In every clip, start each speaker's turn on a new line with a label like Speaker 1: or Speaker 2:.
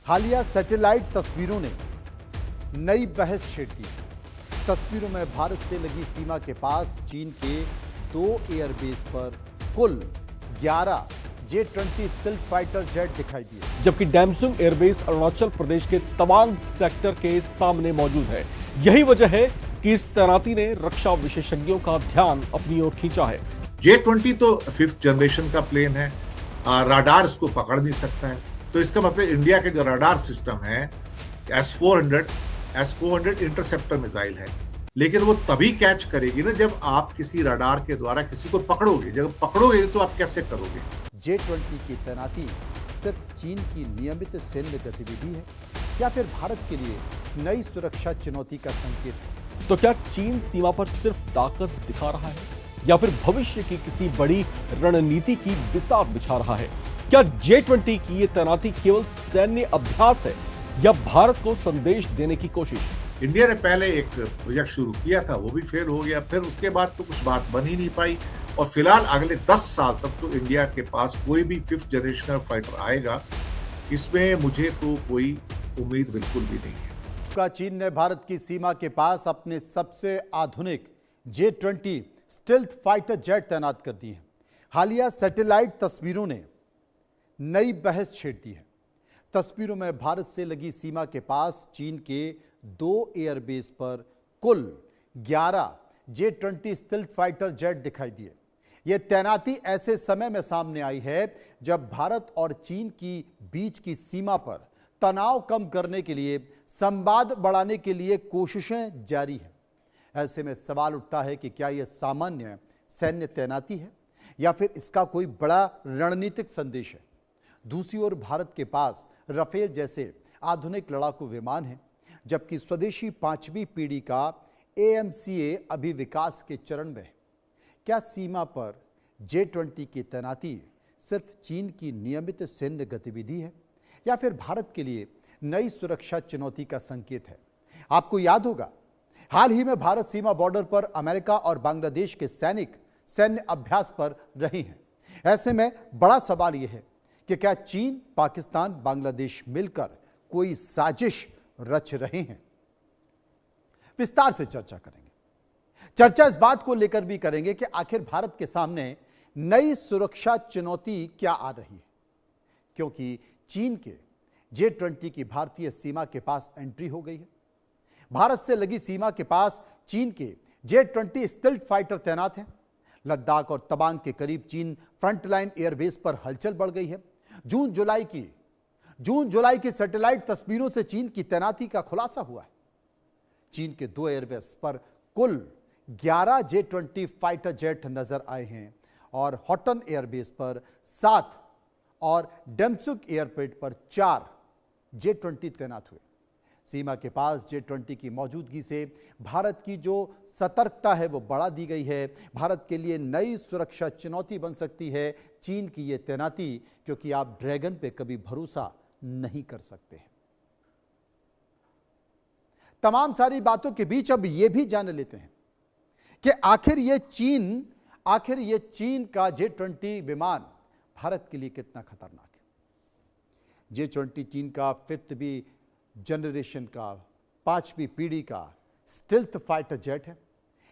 Speaker 1: हालिया सैटेलाइट तस्वीरों ने नई बहस छेड़ दी। तस्वीरों में भारत से लगी सीमा के पास चीन के 2 एयरबेस पर कुल 11 J-20 स्टिल्थ फाइटर जेट दिखाई दिए,
Speaker 2: जबकि डैमसुंग एयरबेस अरुणाचल प्रदेश के तवांग सेक्टर के सामने मौजूद है। यही वजह है कि इस तैनाती ने रक्षा विशेषज्ञों का ध्यान अपनी ओर खींचा है।
Speaker 3: J-20 तो 5th जनरेशन का प्लेन है, राडार इसको पकड़ नहीं सकता है। तो इसका मतलब इंडिया के जो राडार सिस्टम है S-400 इंटरसेप्टर मिसाइल है, लेकिन वो तभी कैच करेगी ना जब आप किसी राडार के द्वारा किसी को पकड़ोगे। जब पकड़ोगे तो आप कैसे करोगे?
Speaker 1: J-20 की तैनाती सिर्फ चीन की नियमित सैन्य गतिविधि है या फिर भारत के लिए नई सुरक्षा चुनौती का संकेत है?
Speaker 2: तो क्या चीन सीमा पर सिर्फ ताकत दिखा रहा है या फिर भविष्य की किसी बड़ी रणनीति की बिसात बिछा रहा है? क्या J-20 की ये तैनाती केवल सैन्य अभ्यास है या भारत को संदेश देने की कोशिश?
Speaker 3: इंडिया ने पहले एक प्रोजेक्ट शुरू किया था, वो भी फेल हो गया। फिर उसके बाद तो कुछ बात बन ही नहीं पाई और फिलहाल अगले 10 साल तक तो इंडिया के पास कोई भी 5th जनरेशन फाइटर आएगा, इसमें मुझे तो कोई उम्मीद बिल्कुल भी नहीं है।
Speaker 1: चीन ने भारत की सीमा के पास अपने सबसे आधुनिक J-20 स्टिल्थ फाइटर जेट तैनात कर दिए हैं। हालिया सैटेलाइट तस्वीरों ने नई बहस छेड़ दी है। तस्वीरों में भारत से लगी सीमा के पास चीन के 2 एयरबेस पर कुल 11 J-20 स्टिल्थ फाइटर जेट दिखाई दिए। यह तैनाती ऐसे समय में सामने आई है जब भारत और चीन की बीच की सीमा पर तनाव कम करने के लिए, संवाद बढ़ाने के लिए कोशिशें जारी हैं। ऐसे में सवाल उठता है कि क्या यह सामान्य सैन्य तैनाती है या फिर इसका कोई बड़ा रणनीतिक संदेश है? दूसरी ओर भारत के पास राफेल जैसे आधुनिक लड़ाकू विमान हैं, जबकि स्वदेशी 5वीं पीढ़ी का AMCA अभी विकास के चरण में है। क्या सीमा पर J-20 की तैनाती सिर्फ चीन की नियमित सैन्य गतिविधि है या फिर भारत के लिए नई सुरक्षा चुनौती का संकेत है? आपको याद होगा, हाल ही में भारत सीमा बॉर्डर पर अमेरिका और बांग्लादेश के सैनिक सैन्य अभ्यास पर रहे हैं। ऐसे में बड़ा सवाल यह है कि क्या चीन, पाकिस्तान, बांग्लादेश मिलकर कोई साजिश रच रहे हैं? विस्तार से चर्चा करेंगे। चर्चा इस बात को लेकर भी करेंगे कि आखिर भारत के सामने नई सुरक्षा चुनौती क्या आ रही है, क्योंकि चीन के J-20 की भारतीय सीमा के पास एंट्री हो गई है। भारत से लगी सीमा के पास चीन के J-20 स्टिल्थ फाइटर तैनात हैं। लद्दाख और तवांग के करीब चीन फ्रंटलाइन एयरबेस पर हलचल बढ़ गई है। जून जुलाई की सैटेलाइट तस्वीरों से चीन की तैनाती का खुलासा हुआ है। चीन के 2 एयरबेस पर कुल 11 J-20 फाइटर जेट नजर आए हैं और हॉटन एयरबेस पर 7 और डैमसुंग एयरपोर्ट पर 4 J-20 तैनात हुए। सीमा के पास J-20 की मौजूदगी से भारत की जो सतर्कता है वो बढ़ा दी गई है। भारत के लिए नई सुरक्षा चुनौती बन सकती है चीन की ये तैनाती, क्योंकि आप ड्रैगन पे कभी भरोसा नहीं कर सकते। तमाम सारी बातों के बीच अब ये भी जान लेते हैं कि आखिर ये चीन का J-20 विमान भारत के लिए कितना खतरनाक है। J-20 चीन का 5th जनरेशन का 5वीं पीढ़ी का स्टिल्थ फाइटर जेट है।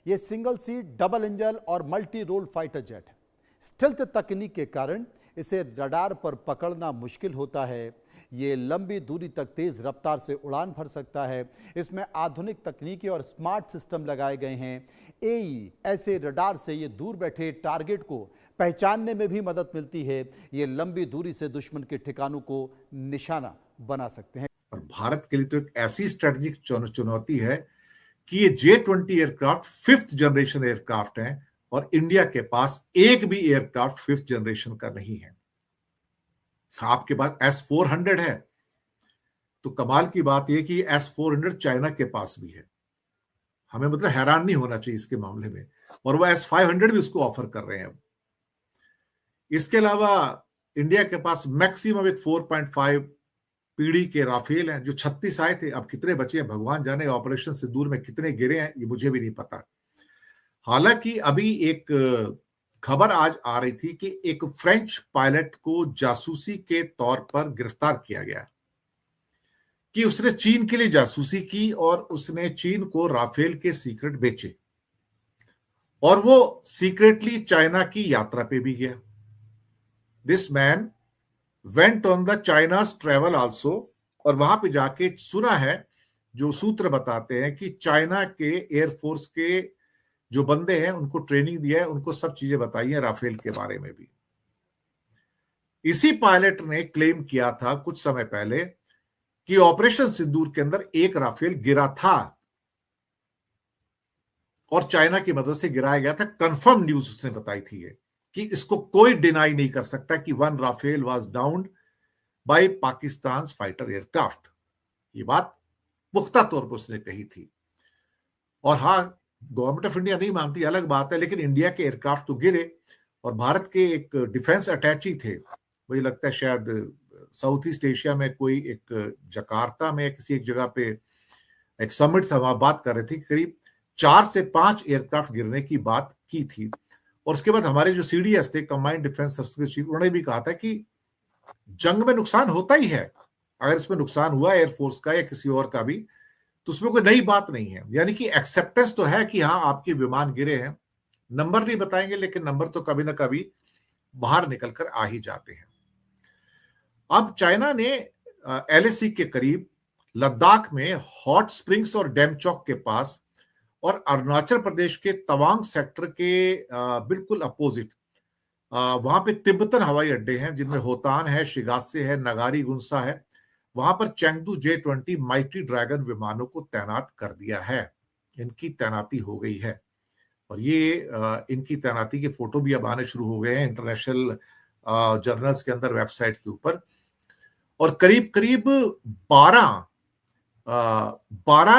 Speaker 1: यह सिंगल सीट, डबल इंजन और मल्टी रोल फाइटर जेट है। स्टिल्थ तकनीक के कारण इसे रडार पर पकड़ना मुश्किल होता है। ये लंबी दूरी तक तेज रफ्तार से उड़ान भर सकता है। इसमें आधुनिक तकनीकी और स्मार्ट सिस्टम लगाए गए हैं। AE ऐसे रडार से ये दूर बैठे टारगेट को पहचानने में भी मदद मिलती है। ये लंबी दूरी से दुश्मन के ठिकानों को निशाना बना सकते हैं।
Speaker 3: और भारत के लिए तो एक ऐसी स्ट्रेटेजिक चुनौती है कि ये J-20 aircraft 5th generation aircraft हैं और इंडिया के पास एक भी एयरक्राफ्ट 5th जनरेशन का नहीं है। आपके पास S-400 है, तो कमाल की बात यह कि S-400 चाइना के पास भी है। हमें मतलब हैरान नहीं होना चाहिए इसके मामले में, और वो S-500 भी उसको ऑफर कर रहे हैं। इसके अलावा इंडिया के पास मैक्सिमम एक 4.5 पीढ़ी के राफेल हैं, जो 36 आए थे। अब कितने बचे हैं भगवान जाने। ऑपरेशन से दूर में कितने गिरे हैं ये मुझे भी नहीं पता। हालांकि अभी एक खबर आज आ रही थी कि एक फ्रेंच पायलट को जासूसी के तौर पर गिरफ्तार किया गया। कि उसने चीन के लिए जासूसी की और उसने चीन को राफेल के सीक्रेट बेचे और वो सीक्रेटली चाइना की यात्रा पे भी गया। This man went on the चाइना's travel also, और वहां पे जाके सुना है, जो सूत्र बताते हैं कि चाइना के एयरफोर्स के जो बंदे हैं उनको ट्रेनिंग दिया है, उनको सब चीजें बताई हैं राफेल के बारे में भी। इसी पायलट ने क्लेम किया था कुछ समय पहले कि ऑपरेशन सिंदूर के अंदर एक राफेल गिरा था और चाइना की मदद से गिराया गया था। कंफर्म न्यूज उसने बताई थी ये, कि इसको कोई डिनाई नहीं कर सकता कि one Rafale was downed by Pakistan fighter aircraft. ये बात पुख्ता तौर पर उसने कही थी। और हाँ, गवर्नमेंट ऑफ इंडिया नहीं मानती, अलग बात है, लेकिन इंडिया के एयरक्राफ्ट तो गिरे। और भारत के एक डिफेंस अटैची थे, मुझे लगता है शायद साउथ ईस्ट एशिया में कोई एक जकार्ता में किसी एक जगह पे एक समिट था, वहां बात कर रहे थे, करीब 4 से 5 एयरक्राफ्ट गिरने की बात की थी। और उसके बाद हमारे जो सीडीएस थे, कंबाइंड डिफेंस सर्विसेज चीफ, उन्होंने भी कहा था कि जंग में नुकसान होता ही है, अगर इसमें नुकसान हुआ एयरफोर्स का या किसी और का भी, तो उसमें कोई नई बात नहीं है। यानी कि एक्सेप्टेंस तो है कि हाँ आपके विमान गिरे हैं, नंबर नहीं बताएंगे लेकिन नंबर तो कभी ना कभी बाहर निकलकर आ ही जाते हैं। अब चाइना ने एलएसी के करीब लद्दाख में हॉट स्प्रिंग्स और डेमचौक के पास और अरुणाचल प्रदेश के तवांग सेक्टर के बिल्कुल अपोजिट वहां पे तिब्बतन हवाई अड्डे हैं, जिनमें होतान है, शिगासे है, नगारी गुंसा है। वहां पर चेंगडू J-20 माइटी ड्रैगन विमानों को तैनात कर दिया है। इनकी तैनाती हो गई है और ये इनकी तैनाती के फोटो भी अब आने शुरू हो गए हैं इंटरनेशनल जर्नल्स के अंदर, वेबसाइट के ऊपर। और करीब करीब 12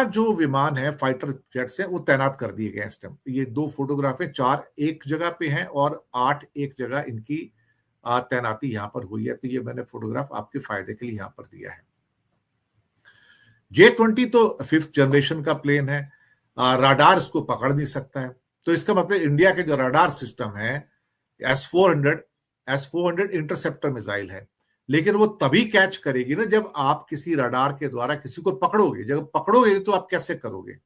Speaker 3: जो विमान है फाइटर जेट्स हैं वो तैनात कर दिए गए इस टाइम। ये 2 फोटोग्राफ है, 4 एक जगह पे हैं और 8 एक जगह इनकी तैनाती यहां पर हुई है। तो ये मैंने फोटोग्राफ आपके फायदे के लिए यहां पर दिया है। J-20 तो 5th जनरेशन का प्लेन है, राडार इसको पकड़ नहीं सकता है। तो इसका मतलब इंडिया के जो राडार सिस्टम है S-400 इंटरसेप्टर मिसाइल है, लेकिन वो तभी कैच करेगी ना जब आप किसी रडार के द्वारा किसी को पकड़ोगे। जब पकड़ोगे तो आप कैसे करोगे?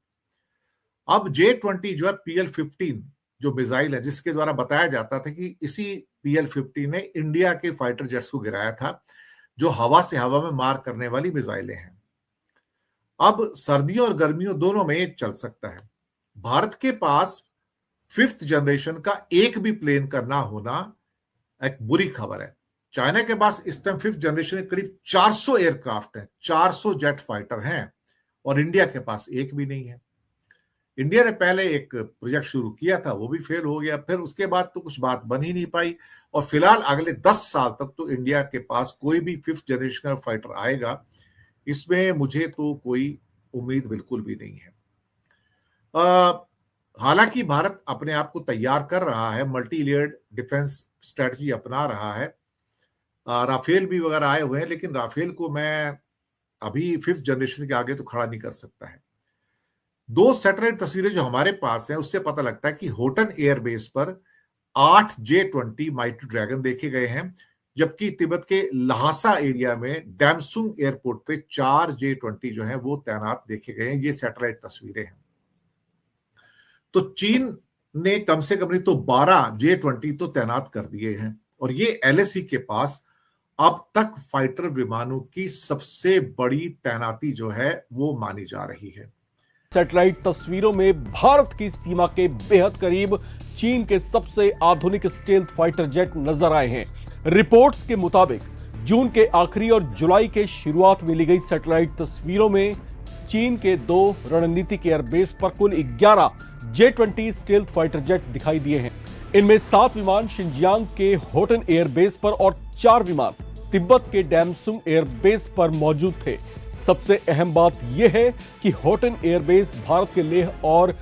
Speaker 3: अब J-20 जो है PL-15 जो मिसाइल है, जिसके द्वारा बताया जाता था कि इसी PL-15 ने इंडिया के फाइटर जेट्स को गिराया था, जो हवा से हवा में मार करने वाली मिसाइलें हैं। अब सर्दियों और गर्मियों दोनों में ये चल सकता है। भारत के पास 5th जनरेशन का एक भी प्लेन का ना होना एक बुरी खबर है। चाइना के पास इस टाइम 5th जनरेशन के करीब 400 एयरक्राफ्ट हैं, 400 जेट फाइटर हैं, और इंडिया के पास एक भी नहीं है। इंडिया ने पहले एक प्रोजेक्ट शुरू किया था, वो भी फेल हो गया। फिर उसके बाद तो कुछ बात बन ही नहीं पाई, और फिलहाल अगले 10 साल तक तो इंडिया के पास कोई भी 5th जनरेशन का फाइटर आएगा, इसमें मुझे तो कोई उम्मीद बिल्कुल भी नहीं है। हालांकि भारत अपने आप को तैयार कर रहा है, मल्टी लेयर्ड डिफेंस स्ट्रेटजी अपना रहा है। राफेल भी वगैरह आए हुए हैं, लेकिन राफेल को मैं अभी 5th जनरेशन के आगे तो खड़ा नहीं कर सकता है। 2 सैटेलाइट तस्वीरें जो हमारे पास हैं, उससे पता लगता है कि होटन एयरबेस पर 8 J-20 माइटी ड्रैगन देखे गए हैं, जबकि तिब्बत के लहासा एरिया में डैमसुंग एयरपोर्ट पे 4 J-20 जो है वो तैनात देखे गए हैं। ये सैटेलाइट तस्वीरें हैं। तो चीन ने कम से कम नहीं तो 12 J-20 तो तैनात कर दिए हैं, और ये LAC के पास अब तक फाइटर विमानों की सबसे बड़ी तैनाती जो है वो मानी जा रही है।
Speaker 2: सैटेलाइट तस्वीरों में भारत की सीमा के बेहद करीब चीन के सबसे आधुनिक स्टेल्थ फाइटर जेट नजर आए हैं। रिपोर्ट्स के मुताबिक जून के आखिरी और जुलाई के शुरुआत में ली गई सैटेलाइट तस्वीरों में चीन के 2 रणनीतिक एयरबेस पर कुल 11 J-20 स्टेल्थ फाइटर जेट दिखाई दिए हैं। इनमें 7 विमान शिनजियांग के होटन एयरबेस पर और 4 विमान तिब्बत के डैमसुंग एयरबेस पर मौजूद थे। सबसे अहम बात यह है कि होटन एयरबेस भारत के लेह और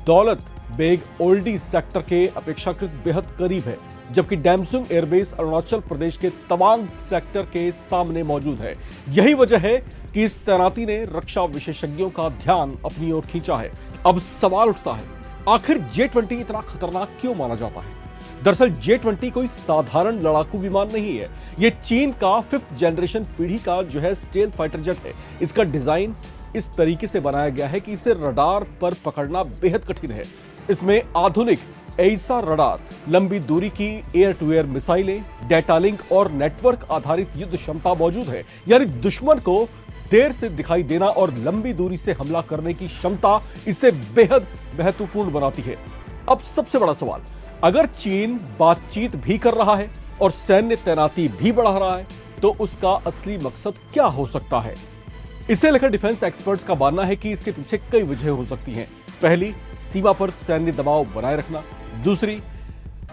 Speaker 2: दौलत बेग ओल्डी सेक्टर के अपेक्षाकृत बेहद करीब है, जबकि डैमसुंग एयरबेस अरुणाचल प्रदेश के तवांग सेक्टर के सामने मौजूद है। यही वजह है कि इस तैनाती ने रक्षा विशेषज्ञों का ध्यान अपनी ओर खींचा है। अब सवाल उठता है, आखिर J-20 इतना खतरनाक क्यों माना जाता है? दरअसल J-20 कोई साधारण लड़ाकू विमान नहीं है। यह चीन का 5th जनरेशन पीढ़ी का जो है स्टेल्थ फाइटर जेट है। इसका डिजाइन इस तरीके से बनाया गया है कि इसे रडार पर पकड़ना बेहद कठिन है। इसमें आधुनिक एइसा रडार, लंबी दूरी की एयर टू एयर मिसाइलें, डेटा लिंक और नेटवर्क आधारित युद्ध क्षमता मौजूद है। यानी दुश्मन को देर से दिखाई देना और लंबी दूरी से हमला करने की क्षमता इसे बेहद महत्वपूर्ण बनाती है। अब सबसे बड़ा सवाल, अगर चीन बातचीत भी कर रहा है और सैन्य तैनाती भी बढ़ा रहा है, तो उसका असली मकसद क्या हो सकता है? इसे लेकर डिफेंस एक्सपर्ट्स का मानना है कि इसके पीछे कई वजह हो सकती हैं। पहली, सीमा पर सैन्य दबाव बनाए रखना। दूसरी,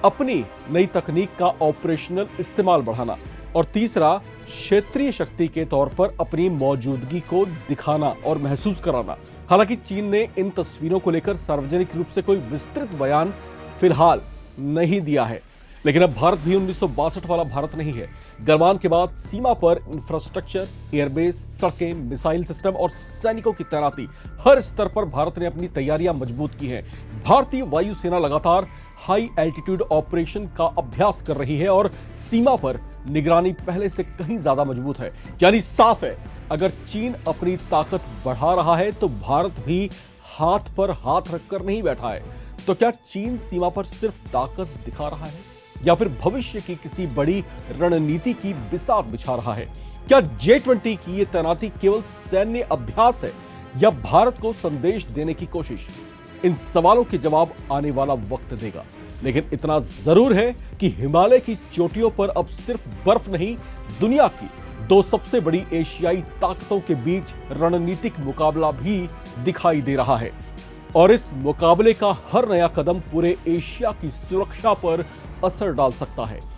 Speaker 2: अपनी नई तकनीक का ऑपरेशनल इस्तेमाल बढ़ाना। और तीसरा, क्षेत्रीय शक्ति के तौर पर अपनी मौजूदगी को दिखाना और महसूस कराना। हालांकि चीन ने इन तस्वीरों को लेकर सार्वजनिक रूप से कोई विस्तृत बयान फिलहाल नहीं दिया है। लेकिन अब भारत भी 1962 वाला भारत नहीं है। गलवान के बाद सीमा पर इंफ्रास्ट्रक्चर, एयरबेस, सड़कें, मिसाइल सिस्टम और सैनिकों की तैनाती, हर स्तर पर भारत ने अपनी तैयारियां मजबूत की हैं। भारतीय वायुसेना लगातार हाई एल्टीट्यूड ऑपरेशन का अभ्यास कर रही है और सीमा पर निगरानी पहले से कहीं ज्यादा मजबूत है। यानी साफ है, अगर चीन अपनी ताकत बढ़ा रहा है तो भारत भी हाथ पर हाथ रखकर नहीं बैठा है। तो क्या चीन सीमा पर सिर्फ ताकत दिखा रहा है या फिर भविष्य की किसी बड़ी रणनीति की बिसात बिछा रहा है? क्या J-20 की यह तैनाती केवल सैन्य अभ्यास है या भारत को संदेश देने की कोशिश? इन सवालों के जवाब आने वाला वक्त देगा। लेकिन इतना जरूर है कि हिमालय की चोटियों पर अब सिर्फ बर्फ नहीं, दुनिया की दो सबसे बड़ी एशियाई ताकतों के बीच रणनीतिक मुकाबला भी दिखाई दे रहा है। और इस मुकाबले का हर नया कदम पूरे एशिया की सुरक्षा पर असर डाल सकता है।